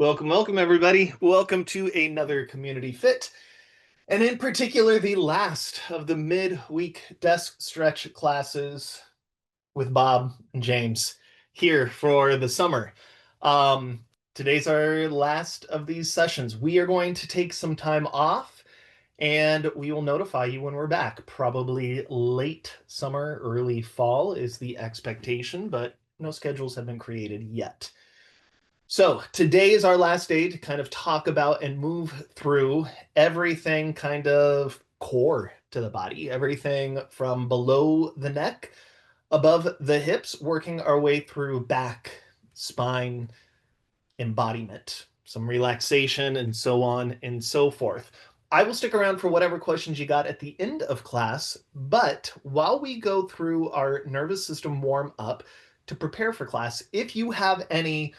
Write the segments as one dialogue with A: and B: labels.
A: Welcome, everybody. Welcome to another Community Fit, and in particular, the last of the midweek desk stretch classes with Bob and James here for the summer. Um, Today's our last of these sessions. We are going to take some time off, and we will notify you when we're back. Probably late summer, early fall is the expectation, but no schedules have been created yet. So today is our last day to kind of talk about and move through everything kind of core to the body, everything from below the neck, above the hips, working our way through back, spine, embodiment, some relaxation, and so on and so forth. I will stick around for whatever questions you got at the end of class, but while we go through our nervous system warm up to prepare for class, if you have any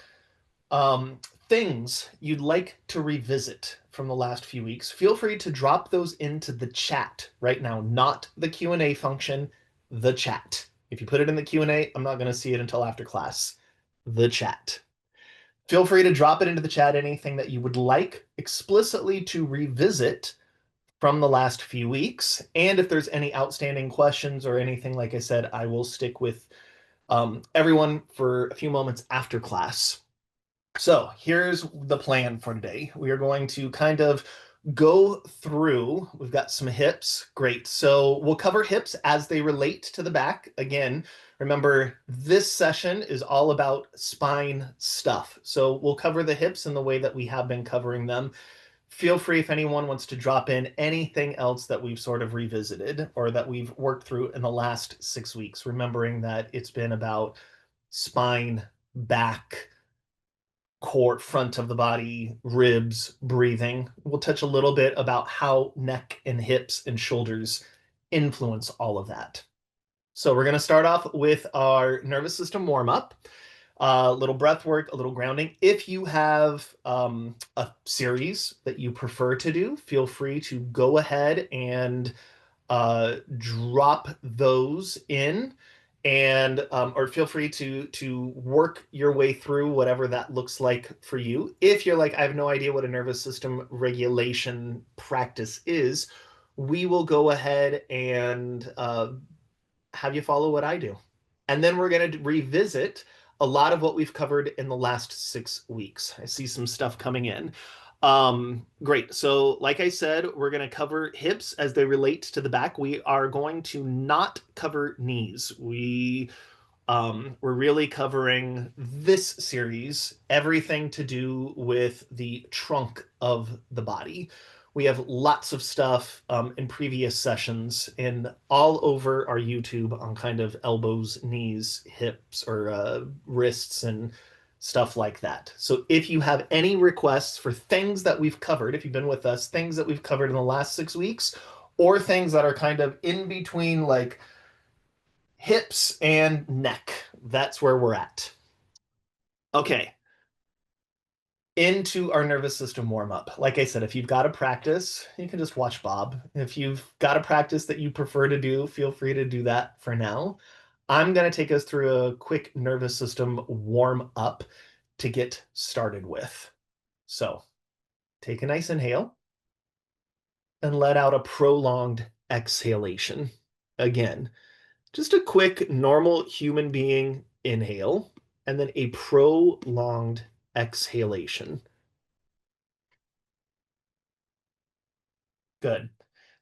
A: um, things you'd like to revisit from the last few weeks, feel free to drop those into the chat right now, not the Q&A function, the chat. If you put it in the Q&A, I'm not going to see it until after class. The chat. Feel free to drop it into the chat, anything that you would like explicitly to revisit from the last few weeks. And if there's any outstanding questions or anything, like I said, I will stick with everyone for a few moments after class. So here's the plan for today. We are going to kind of go through, we've got some hips. Great. So we'll cover hips as they relate to the back. Again, remember this session is all about spine stuff. So we'll cover the hips in the way that we have been covering them. Feel free if anyone wants to drop in anything else that we've sort of revisited or that we've worked through in the last 6 weeks, remembering that it's been about spine, back, core, front of the body, ribs, breathing. We'll touch a little bit about how neck and hips and shoulders influence all of that. So we're going to start off with our nervous system warm up, a little breath work, a little grounding. If you have a series that you prefer to do, feel free to go ahead and drop those in, and or feel free to work your way through whatever that looks like for you. If you're like, I have no idea what a nervous system regulation practice is, we will go ahead and have you follow what I do. And then we're going to revisit a lot of what we've covered in the last 6 weeks. I see some stuff coming in. Great. So, like I said, we're going to cover hips as they relate to the back. We are going to not cover knees. We're really covering this series, everything to do with the trunk of the body. We have lots of stuff in previous sessions and all over our YouTube on kind of elbows, knees, hips, or wrists and stuff like that. So if you have any requests for things that we've covered, if you've been with us, things that we've covered in the last 6 weeks, or things that are kind of in between, like hips and neck, that's where we're at. Okay, into our nervous system warm up. Like I said, if you've got a practice, you can just watch Bob. If you've got a practice that you prefer to do, feel free to do that for now. I'm going to take us through a quick nervous system warm up to get started with. So take a nice inhale and let out a prolonged exhalation. Again, just a quick normal human being inhale and then a prolonged exhalation. Good.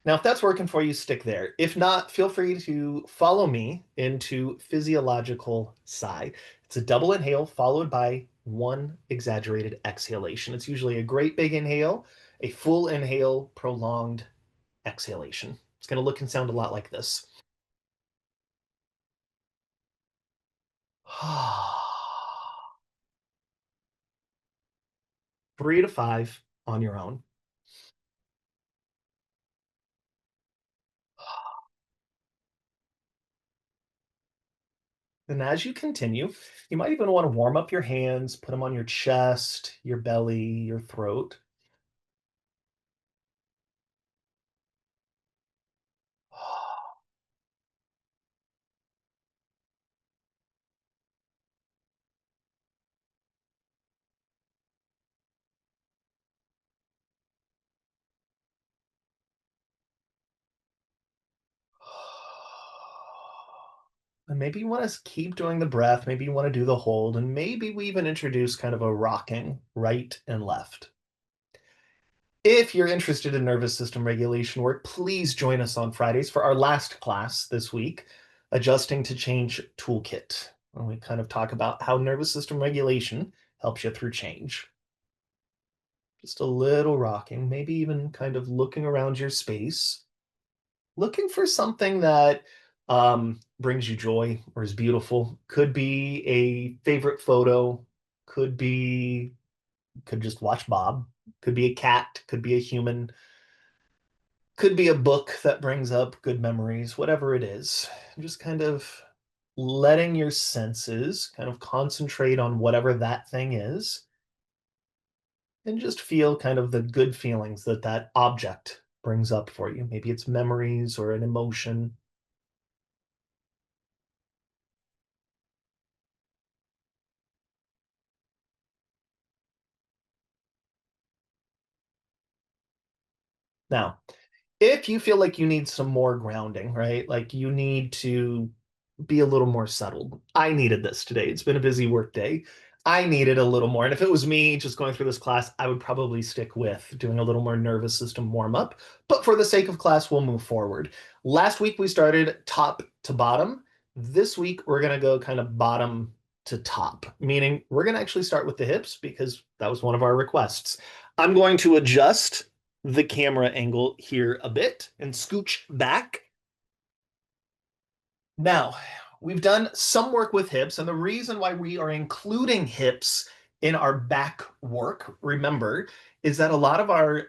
A: Now, if that's working for you, stick there. If not, feel free to follow me into physiological sigh. It's a double inhale followed by one exaggerated exhalation. It's usually a great big inhale, a full inhale, prolonged exhalation. It's going to look and sound a lot like this. 3 to 5 on your own. And as you continue, you might even want to warm up your hands, put them on your chest, your belly, your throat. And maybe you want to keep doing the breath. Maybe you want to do the hold. And maybe we even introduce kind of a rocking right and left. If you're interested in nervous system regulation work, please join us on Fridays for our last class this week, Adjusting to Change Toolkit. And we kind of talk about how nervous system regulation helps you through change. Just a little rocking, maybe even kind of looking around your space, looking for something that brings you joy or is beautiful. Could be a favorite photo, could be, could just watch Bob, could be a cat, could be a human, could be a book that brings up good memories, whatever it is. Just kind of letting your senses kind of concentrate on whatever that thing is and just feel kind of the good feelings that that object brings up for you. Maybe it's memories or an emotion. Now, if you feel like you need some more grounding, right? Like you need to be a little more settled. I needed this today. It's been a busy work day. I needed a little more. And if it was me just going through this class, I would probably stick with doing a little more nervous system warm up. But for the sake of class, we'll move forward. Last week, we started top to bottom. This week, we're going to go kind of bottom to top, meaning we're going to actually start with the hips because that was one of our requests. I'm going to adjust the camera angle here a bit and scooch back. Now, we've done some work with hips, and the reason why we are including hips in our back work, remember, is that a lot of our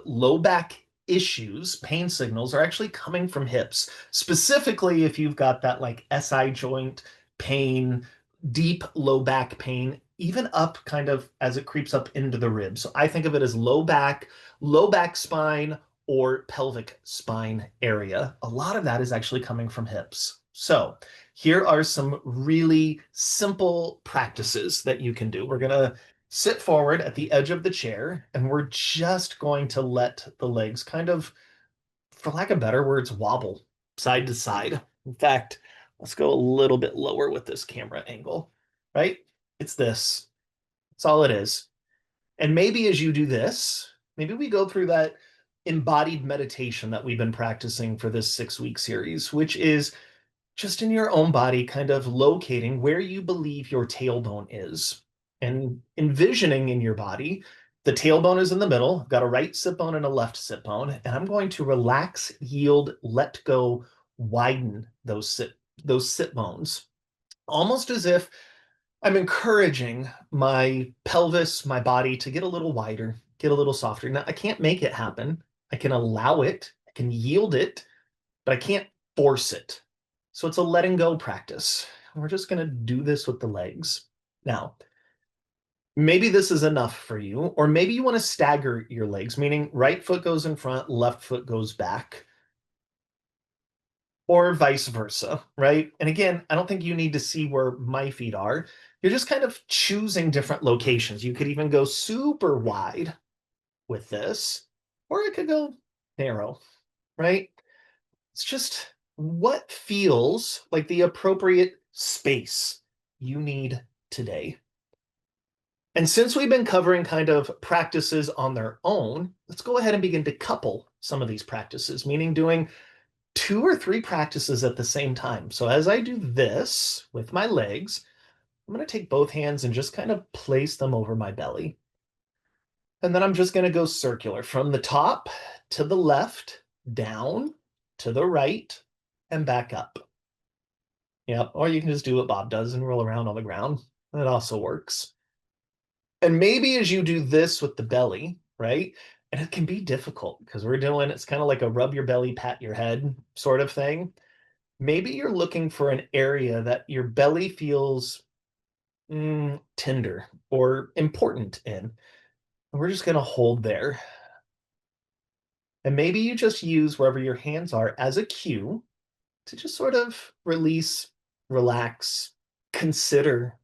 A: low back issues, pain signals, are actually coming from hips. Specifically, if you've got that like SI joint pain, deep low back pain, even up kind of as it creeps up into the ribs. So I think of it as low back spine, or pelvic spine area. A lot of that is actually coming from hips. So here are some really simple practices that you can do. We're going to sit forward at the edge of the chair, and we're just going to let the legs kind of, for lack of better words, wobble side to side. In fact, let's go a little bit lower with this camera angle, right? It's this. That's all it is. And maybe as you do this, maybe we go through that embodied meditation that we've been practicing for this 6 week series, which is just in your own body, kind of locating where you believe your tailbone is and envisioning in your body. The tailbone is in the middle. I've got a right sit bone and a left sit bone, and I'm going to relax, yield, let go, widen those sit bones, almost as if I'm encouraging my pelvis, my body to get a little wider, get a little softer. Now, I can't make it happen. I can allow it, I can yield it, but I can't force it. So it's a letting go practice. We're just going to do this with the legs. Now, maybe this is enough for you, or maybe you want to stagger your legs, meaning right foot goes in front, left foot goes back, or vice versa, right? And again, I don't think you need to see where my feet are. You're just kind of choosing different locations. You could even go super wide with this, or it could go narrow, right? It's just what feels like the appropriate space you need today. And since we've been covering kind of practices on their own, let's go ahead and begin to couple some of these practices, meaning doing 2 or 3 practices at the same time. So as I do this with my legs, I'm going to take both hands and just kind of place them over my belly. And then I'm just going to go circular from the top to the left, down to the right, and back up. Yep. Or you can just do what Bob does and roll around on the ground. That also works. And maybe as you do this with the belly, right? And it can be difficult because we're doing it's kind of like a rub your belly, pat your head sort of thing. Maybe you're looking for an area that your belly feels tender or important in. And we're just going to hold there. And maybe you just use wherever your hands are as a cue to just sort of release, relax, consider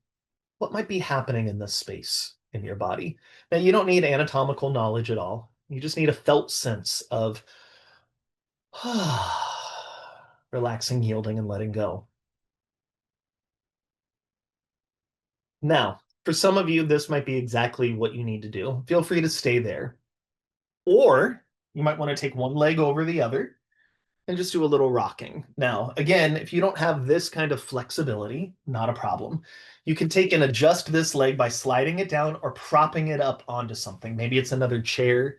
A: what might be happening in this space in your body. Now, you don't need anatomical knowledge at all. You just need a felt sense of relaxing, yielding, and letting go. Now, for some of you, this might be exactly what you need to do. Feel free to stay there. Or you might want to take one leg over the other and just do a little rocking. Now, again, if you don't have this kind of flexibility, not a problem. You can take and adjust this leg by sliding it down or propping it up onto something. Maybe it's another chair.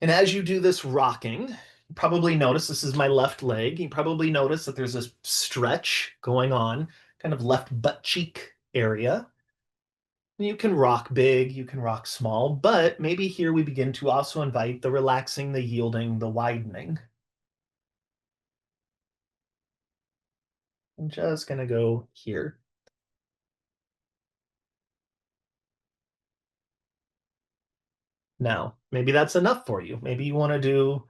A: And as you do this rocking, you probably notice this is my left leg. You probably notice that there's this stretch going on, kind of left butt cheek area. You can rock big, you can rock small, but maybe here we begin to also invite the relaxing, the yielding, the widening. I'm just going to go here. Now, maybe that's enough for you. Maybe you want to do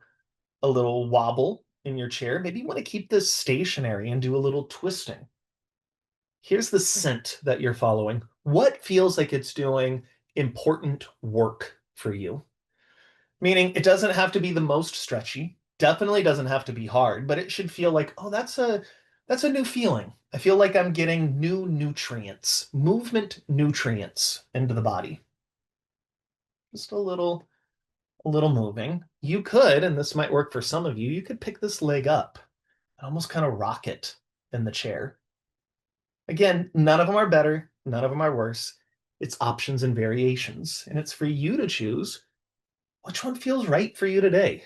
A: a little wobble in your chair. Maybe you want to keep this stationary and do a little twisting. Here's the scent that you're following. What feels like it's doing important work for you? Meaning it doesn't have to be the most stretchy, definitely doesn't have to be hard, but it should feel like, oh, that's a new feeling. I feel like I'm getting new nutrients, movement nutrients into the body. Just a little moving. You could, and this might work for some of you, you could pick this leg up and almost kind of rock it in the chair. Again, none of them are better, none of them are worse. It's options and variations, and it's for you to choose which one feels right for you today.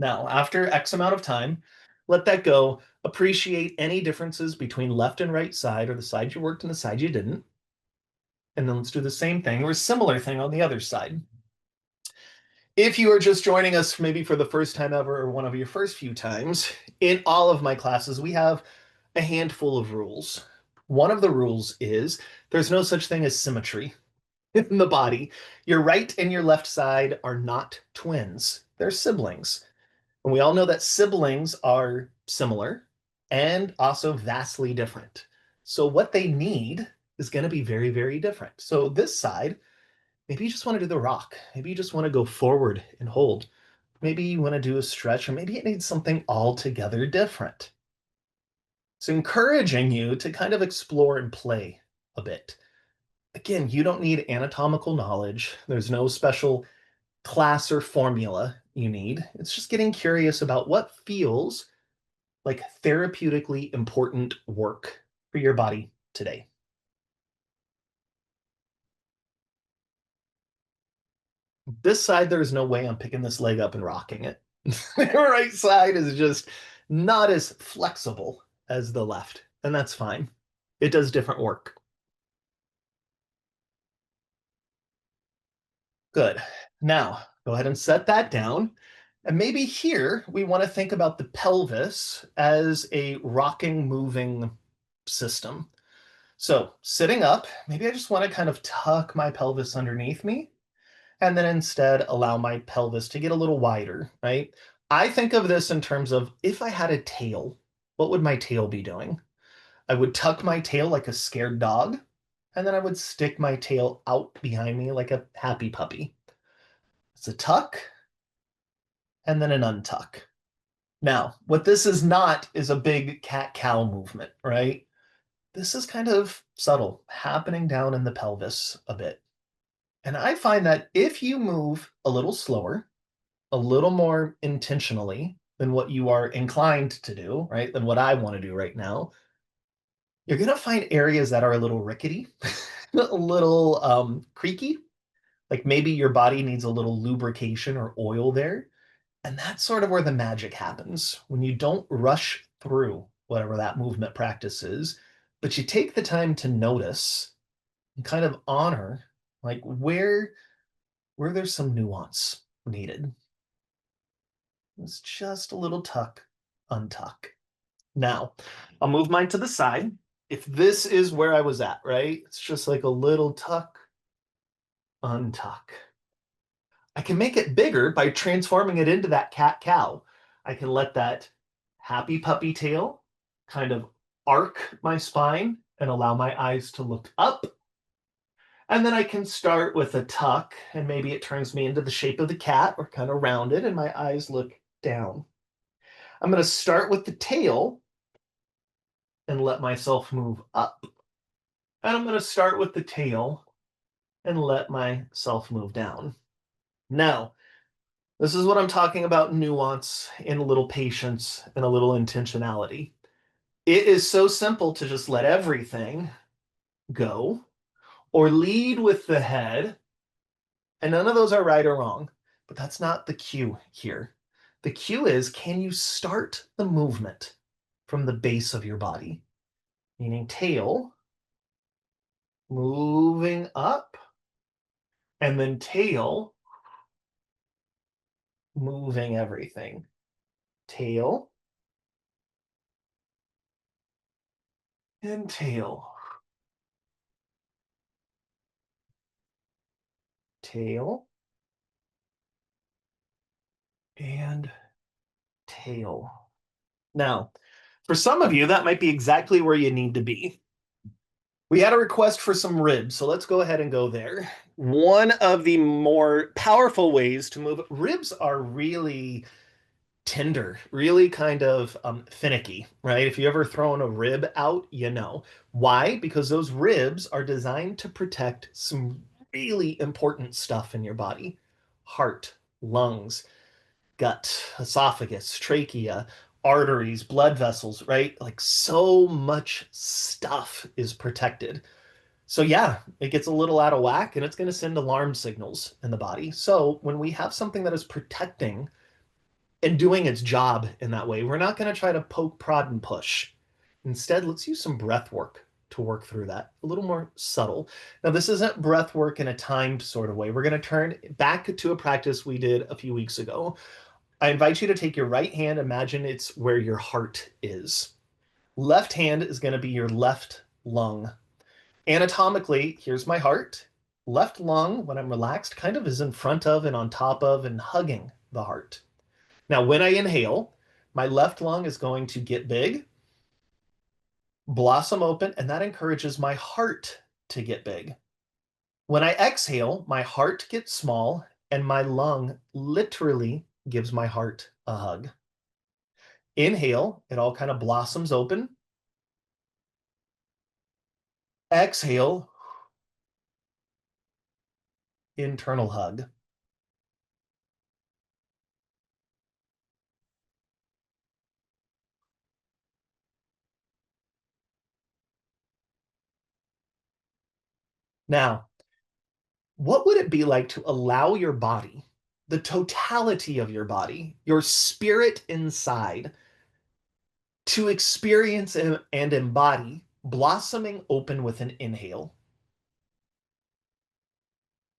A: Now, after X amount of time, let that go. Appreciate any differences between left and right side or the side you worked and the side you didn't. And then let's do the same thing or a similar thing on the other side. If you are just joining us maybe for the first time ever or one of your first few times, in all of my classes, we have a handful of rules. One of the rules is there's no such thing as symmetry in the body. Your right and your left side are not twins, they're siblings. And we all know that siblings are similar and also vastly different. So what they need is going to be very, very different. So this side, maybe you just want to do the rock. Maybe you just want to go forward and hold. Maybe you want to do a stretch, or maybe it needs something altogether different. It's encouraging you to kind of explore and play a bit. Again, you don't need anatomical knowledge. There's no special class or formula you need. It's just getting curious about what feels like therapeutically important work for your body today. This side, there's no way I'm picking this leg up and rocking it. The right side is just not as flexible as the left, and that's fine. It does different work. Good. Now, go ahead and set that down. And maybe here we want to think about the pelvis as a rocking, moving system. So, sitting up, maybe I just want to kind of tuck my pelvis underneath me and then instead allow my pelvis to get a little wider, right? I think of this in terms of if I had a tail, what would my tail be doing? I would tuck my tail like a scared dog, and then I would stick my tail out behind me like a happy puppy. It's a tuck and then an untuck. Now, what this is not is a big cat cow movement, right? This is kind of subtle, happening down in the pelvis a bit. And I find that if you move a little slower, a little more intentionally than what you are inclined to do, right? Than what I want to do right now, you're going to find areas that are a little rickety, a little creaky, like maybe your body needs a little lubrication or oil there. And that's sort of where the magic happens when you don't rush through whatever that movement practice is, but you take the time to notice and kind of honor like where there's some nuance needed. It's just a little tuck, untuck. Now, I'll move mine to the side. If this is where I was at, right? It's just like a little tuck, untuck. I can make it bigger by transforming it into that cat cow. I can let that happy puppy tail kind of arc my spine and allow my eyes to look up. And then I can start with a tuck, and maybe it turns me into the shape of the cat or kind of rounded, and my eyes look down. I'm going to start with the tail and let myself move up. And I'm going to start with the tail and let myself move down. Now, this is what I'm talking about nuance and a little patience and a little intentionality. It is so simple to just let everything go or lead with the head. And none of those are right or wrong, but that's not the cue here. The cue is, can you start the movement from the base of your body? Meaning tail moving up and then tail moving everything. Tail and tail. Tail and tail. Now, for some of you, that might be exactly where you need to be. We had a request for some ribs, so let's go ahead and go there. One of the more powerful ways to move ribs are really tender, really kind of finicky, right? If you ever thrown a rib out, you know. Why? Because those ribs are designed to protect some really important stuff in your body: heart, lungs, gut, esophagus, trachea, arteries, blood vessels, right? Like so much stuff is protected. So yeah, it gets a little out of whack and it's going to send alarm signals in the body. So when we have something that is protecting and doing its job in that way, we're not going to try to poke, prod, and push. Instead, let's use some breath work to work through that, a little more subtle. Now, this isn't breath work in a timed sort of way. We're going to turn back to a practice we did a few weeks ago. I invite you to take your right hand, imagine it's where your heart is. Left hand is going to be your left lung. Anatomically, here's my heart. Left lung, when I'm relaxed, kind of is in front of and on top of and hugging the heart. Now, when I inhale, my left lung is going to get big, blossom open, and that encourages my heart to get big. When I exhale, my heart gets small and my lung literally gives my heart a hug. Inhale, it all kind of blossoms open. Exhale, internal hug. Now, what would it be like to allow your body, the totality of your body, your spirit inside, to experience and embody blossoming open with an inhale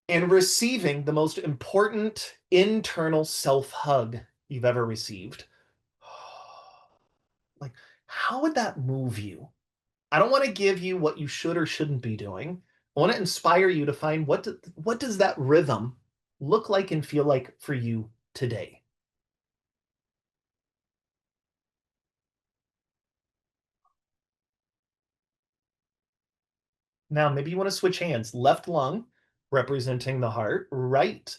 A: and receiving the most important internal self hug you've ever received? Like, how would that move you? I don't want to give you what you should or shouldn't be doing. I want to inspire you to find what does that rhythm look like and feel like for you today. Now, maybe you want to switch hands. Left lung representing the heart, right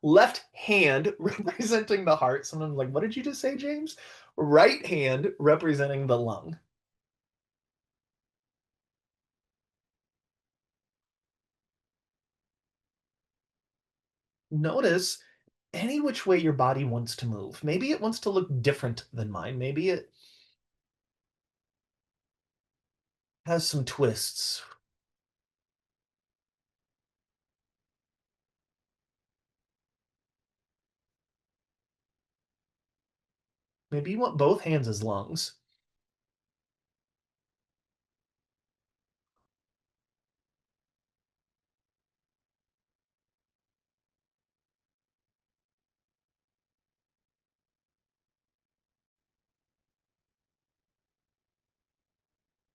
A: left hand representing the heart. Someone's like, "What did you just say, James?" Right hand representing the lung. Notice any which way your body wants to move. Maybe it wants to look different than mine. Maybe it has some twists. Maybe you want both hands as lungs.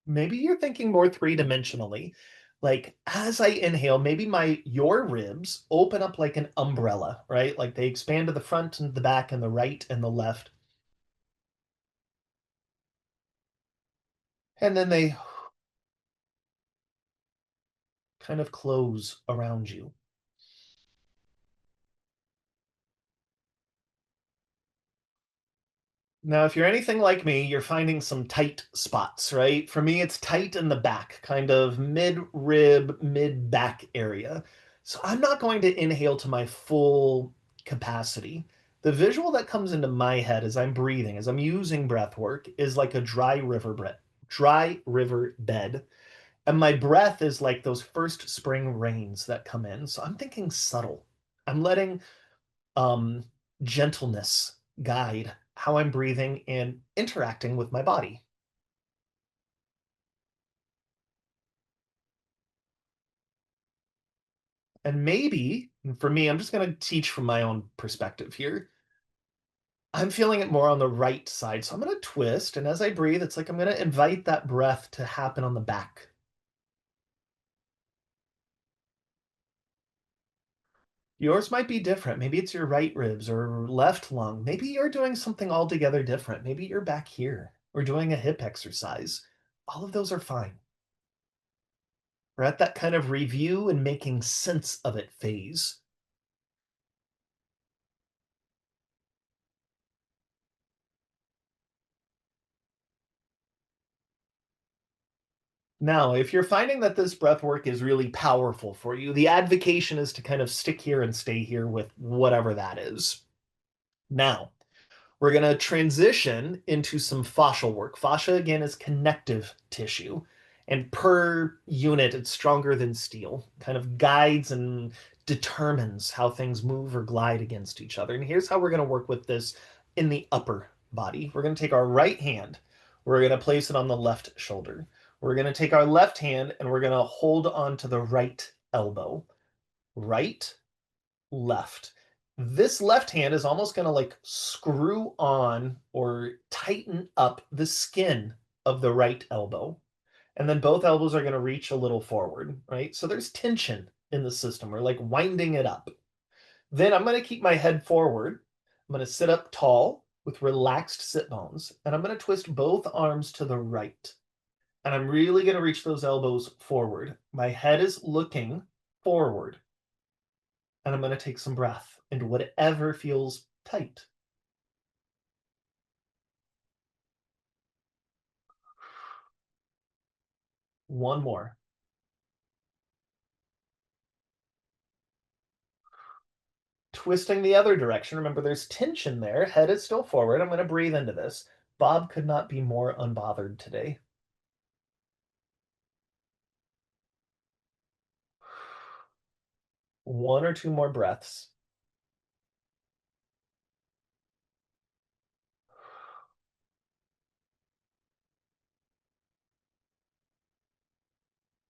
A: Maybe you're thinking more three-dimensionally. Like as I inhale, maybe my your ribs open up like an umbrella, right? Like they expand to the front and the back and the right and the left. And then they kind of close around you. Now, if you're anything like me, you're finding some tight spots, right? For me, it's tight in the back, kind of mid rib, mid back area. So I'm not going to inhale to my full capacity. The visual that comes into my head as I'm breathing, as I'm using breath work, is like a dry river bed. And my breath is like those first spring rains that come in. So I'm thinking subtle. I'm letting um, gentleness guide how I'm breathing and interacting with my body. And maybe for me, I'm just going to teach from my own perspective here. I'm feeling it more on the right side. So I'm going to twist. And as I breathe, it's like I'm going to invite that breath to happen on the back. Yours might be different. Maybe it's your right ribs or left lung. Maybe you're doing something altogether different. Maybe you're back here or doing a hip exercise. All of those are fine. We're at that kind of review and making sense of it phase. Now, if you're finding that this breath work is really powerful for you, the advocation is to kind of stick here and stay here with whatever that is. Now, we're going to transition into some fascial work. Fascia, again, is connective tissue. And per unit, it's stronger than steel, kind of guides and determines how things move or glide against each other. And here's how we're going to work with this in the upper body. We're going to take our right hand, we're going to place it on the left shoulder. We're going to take our left hand and we're going to hold on to the right elbow. Right, left. This left hand is almost going to like screw on or tighten up the skin of the right elbow. And then both elbows are going to reach a little forward, right? So there's tension in the system. We're like winding it up. Then I'm going to keep my head forward. I'm going to sit up tall with relaxed sit bones. And I'm going to twist both arms to the right. And I'm really going to reach those elbows forward. My head is looking forward. And I'm going to take some breath into whatever feels tight. One more. Twisting the other direction. Remember, there's tension there. Head is still forward. I'm going to breathe into this. Bob could not be more unbothered today. One or two more breaths.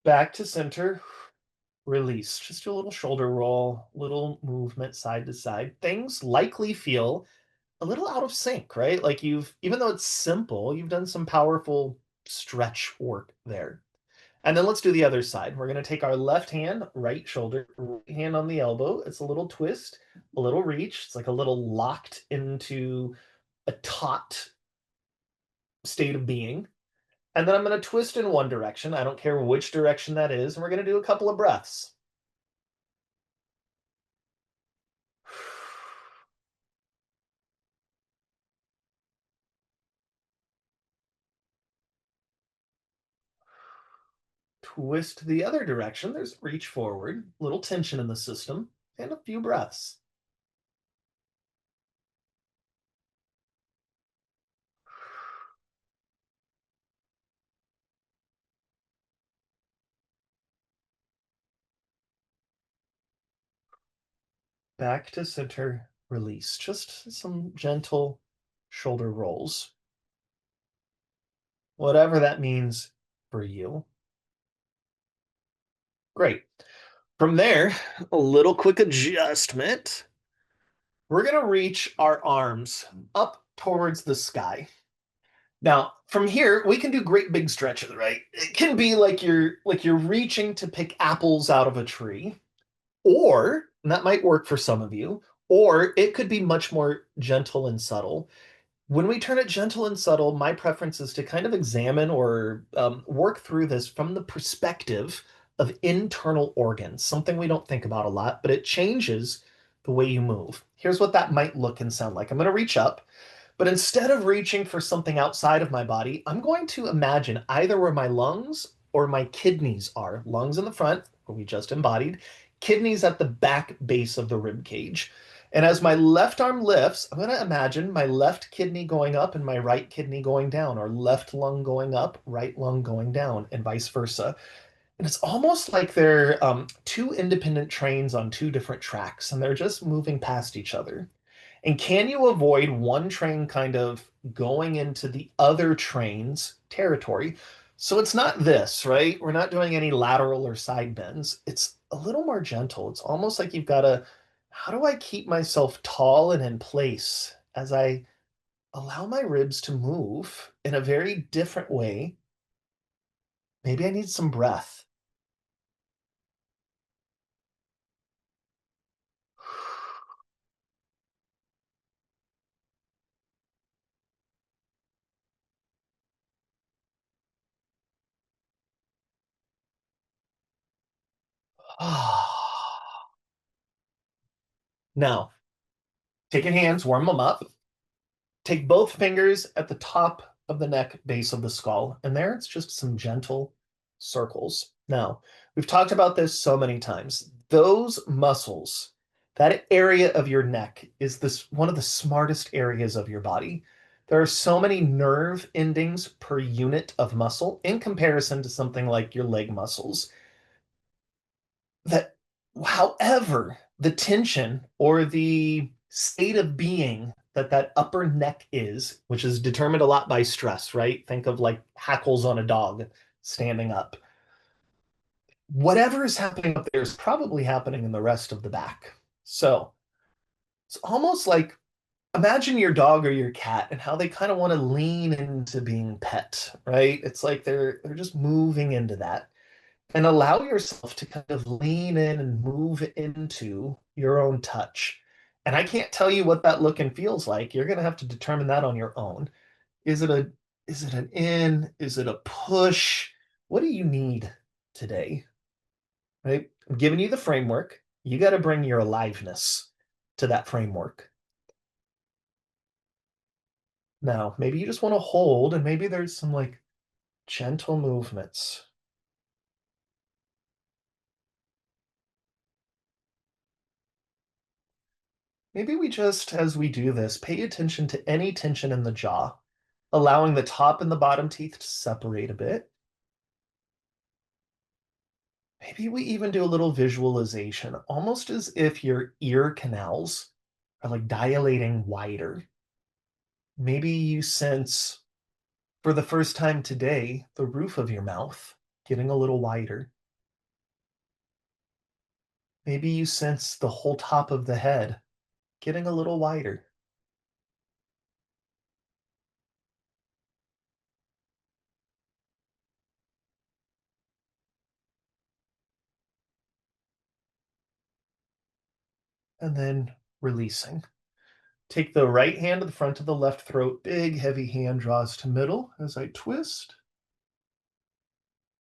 A: Back to center. Release. Just do a little shoulder roll, little movement side to side. Things likely feel a little out of sync, right? Like even though it's simple, you've done some powerful stretch work there. And then let's do the other side. We're going to take our left hand, right shoulder, right hand on the elbow. It's a little twist, a little reach. It's like a little locked into a taut state of being. And then I'm going to twist in one direction. I don't care which direction that is. And we're going to do a couple of breaths. Twist the other direction. There's reach forward, little tension in the system, and a few breaths. Back to center, release. Just some gentle shoulder rolls, whatever that means for you. Great. From there, a little quick adjustment. We're going to reach our arms up towards the sky. Now, from here, we can do great big stretches, right? It can be like you're reaching to pick apples out of a tree, or and that might work for some of you, or it could be much more gentle and subtle. When we turn it gentle and subtle, my preference is to kind of examine or work through this from the perspective of internal organs, something we don't think about a lot, but it changes the way you move. Here's what that might look and sound like. I'm going to reach up. But instead of reaching for something outside of my body, I'm going to imagine either where my lungs or my kidneys are. Lungs in the front, where we just embodied, kidneys at the back base of the rib cage. And as my left arm lifts, I'm going to imagine my left kidney going up and my right kidney going down, or left lung going up, right lung going down, and vice versa. And it's almost like they're two independent trains on two different tracks, and they're just moving past each other. And can you avoid one train kind of going into the other train's territory? So it's not this, right? We're not doing any lateral or side bends. It's a little more gentle. It's almost like you've got to, how do I keep myself tall and in place as I allow my ribs to move in a very different way? Maybe I need some breath. Now, take your hands, warm them up. Take both fingers at the top of the neck base of the skull, and there it's just some gentle circles. Now, we've talked about this so many times. Those muscles, that area of your neck is this one of the smartest areas of your body. There are so many nerve endings per unit of muscle in comparison to something like your leg muscles that however the tension or the state of being that that upper neck is, which is determined a lot by stress, right? Think of like hackles on a dog standing up. Whatever is happening up there is probably happening in the rest of the back. So it's almost like imagine your dog or your cat and how they kind of want to lean into being pet, right? It's like they're just moving into that, and allow yourself to kind of lean in and move into your own touch. And I can't tell you what that look and feels like. You're going to have to determine that on your own. Is it a is it an in? Is it a push? What do you need today? Right? I'm giving you the framework. You got to bring your aliveness to that framework. Now, maybe you just want to hold and maybe there's some like gentle movements. Maybe we just, as we do this, pay attention to any tension in the jaw, allowing the top and the bottom teeth to separate a bit. Maybe we even do a little visualization, almost as if your ear canals are like dilating wider. Maybe you sense for the first time today the roof of your mouth getting a little wider. Maybe you sense the whole top of the head getting a little wider. And then releasing. Take the right hand to the front of the left throat. Big, heavy hand draws to middle as I twist.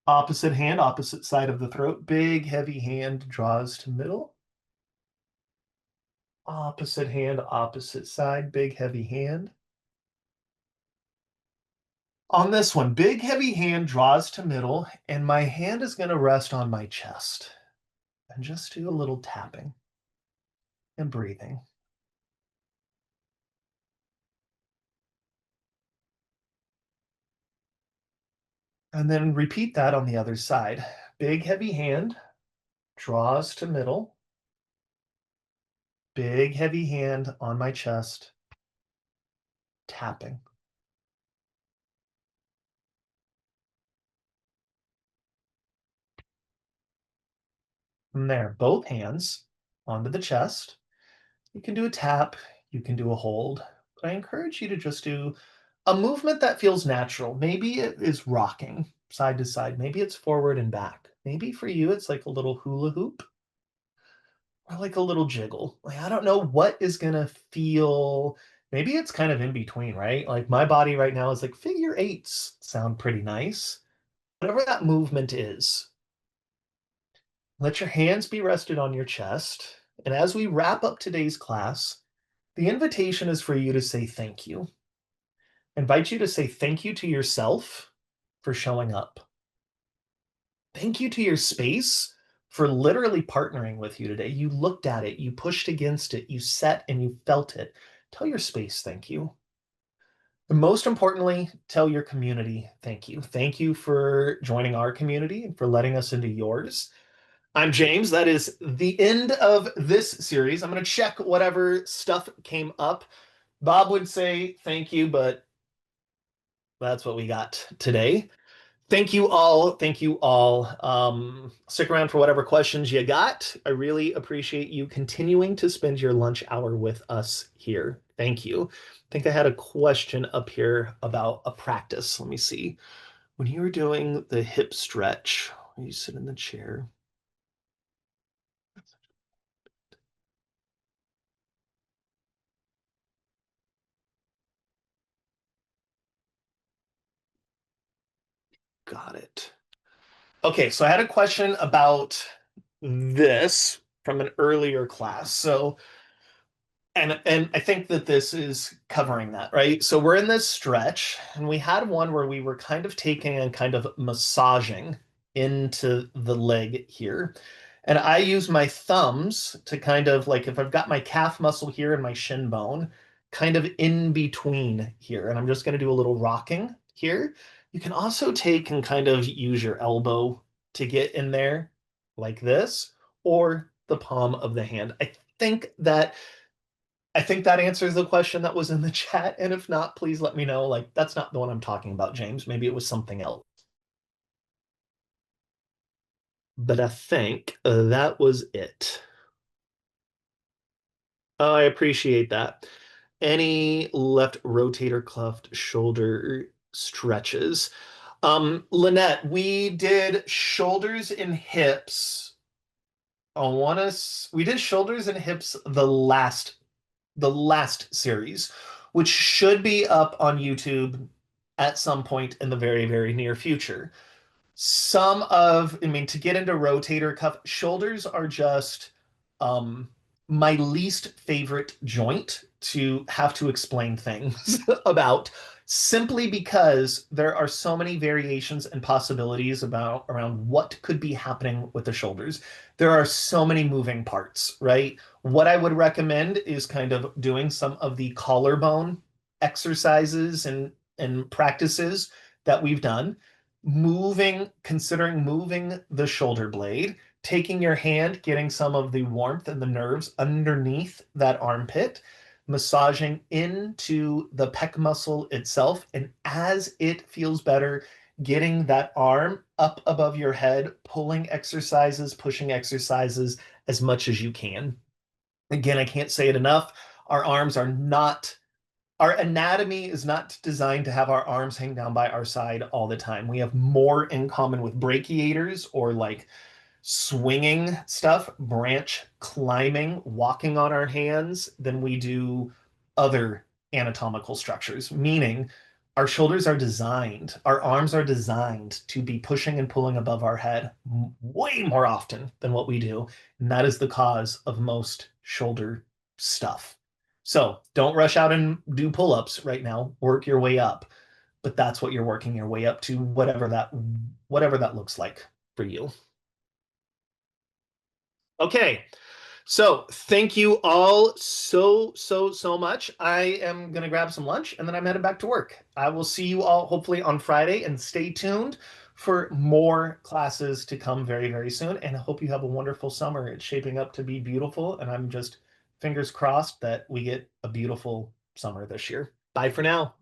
A: Opposite hand, opposite side of the throat. Big, heavy hand draws to middle. Opposite hand, opposite side. Big, heavy hand. On this one, big, heavy hand draws to middle, and my hand is going to rest on my chest. And just do a little tapping and breathing. And then repeat that on the other side. Big, heavy hand draws to middle. Big, heavy hand on my chest, tapping. From there, both hands onto the chest. You can do a tap, you can do a hold, but I encourage you to just do a movement that feels natural. Maybe it is rocking side to side, maybe it's forward and back. Maybe for you, it's like a little hula hoop or like a little jiggle. Like, I don't know what is going to feel. Maybe it's kind of in between, right? Like my body right now is like figure eights sound pretty nice. Whatever that movement is, let your hands be rested on your chest. And as we wrap up today's class, the invitation is for you to say thank you. invite you to say thank you to yourself for showing up. Thank you to your space for literally partnering with you today. You looked at it, you pushed against it, you sat and you felt it. Tell your space thank you. And most importantly, tell your community thank you. Thank you for joining our community and for letting us into yours. I'm James. That is the end of this series. I'm going to check whatever stuff came up. Bob would say thank you, but that's what we got today. Thank you all. Thank you all. Stick around for whatever questions you got. I really appreciate you continuing to spend your lunch hour with us here. Thank you. I think I had a question up here about a practice. Let me see. When you were doing the hip stretch, you sit in the chair. Got it. Okay, so I had a question about this from an earlier class. And I think that this is covering that, right? So we're in this stretch, and we had one where we were kind of taking and kind of massaging into the leg here. And I use my thumbs to kind of like if I've got my calf muscle here and my shin bone, kind of in between here. And I'm just going to do a little rocking here. You can also take and kind of use your elbow to get in there like this, or the palm of the hand. I think that answers the question that was in the chat. And if not, please let me know. Like, that's not the one I'm talking about, James. Maybe it was something else. But I think that was it. Oh, I appreciate that. Any left rotator cuff shoulder stretches? Lynette, we did shoulders and hips. We did shoulders and hips the last series, which should be up on YouTube at some point in the very, very near future. I mean, to get into rotator cuff, shoulders are just um, my least favorite joint to have to explain things about, simply because there are so many variations and possibilities about around what could be happening with the shoulders. There are so many moving parts, right? What I would recommend is kind of doing some of the collarbone exercises and practices that we've done, considering moving the shoulder blade, taking your hand, getting some of the warmth and the nerves underneath that armpit, massaging into the pec muscle itself. And as it feels better, getting that arm up above your head, pulling exercises, pushing exercises as much as you can. Again, I can't say it enough. Our arms are not Our anatomy is not designed to have our arms hang down by our side all the time. We have more in common with brachiators, or like swinging stuff, branch climbing, walking on our hands, than we do other anatomical structures, meaning our shoulders are designed, our arms are designed to be pushing and pulling above our head way more often than what we do. And that is the cause of most shoulder stuff. So don't rush out and do pull-ups right now. Work your way up. But that's what you're working your way up to, whatever that looks like for you. Okay, so thank you all so much. I am going to grab some lunch and then I'm headed back to work. I will see you all hopefully on Friday, and stay tuned for more classes to come very, very soon. And I hope you have a wonderful summer. It's shaping up to be beautiful, and I'm just fingers crossed that we get a beautiful summer this year. Bye for now.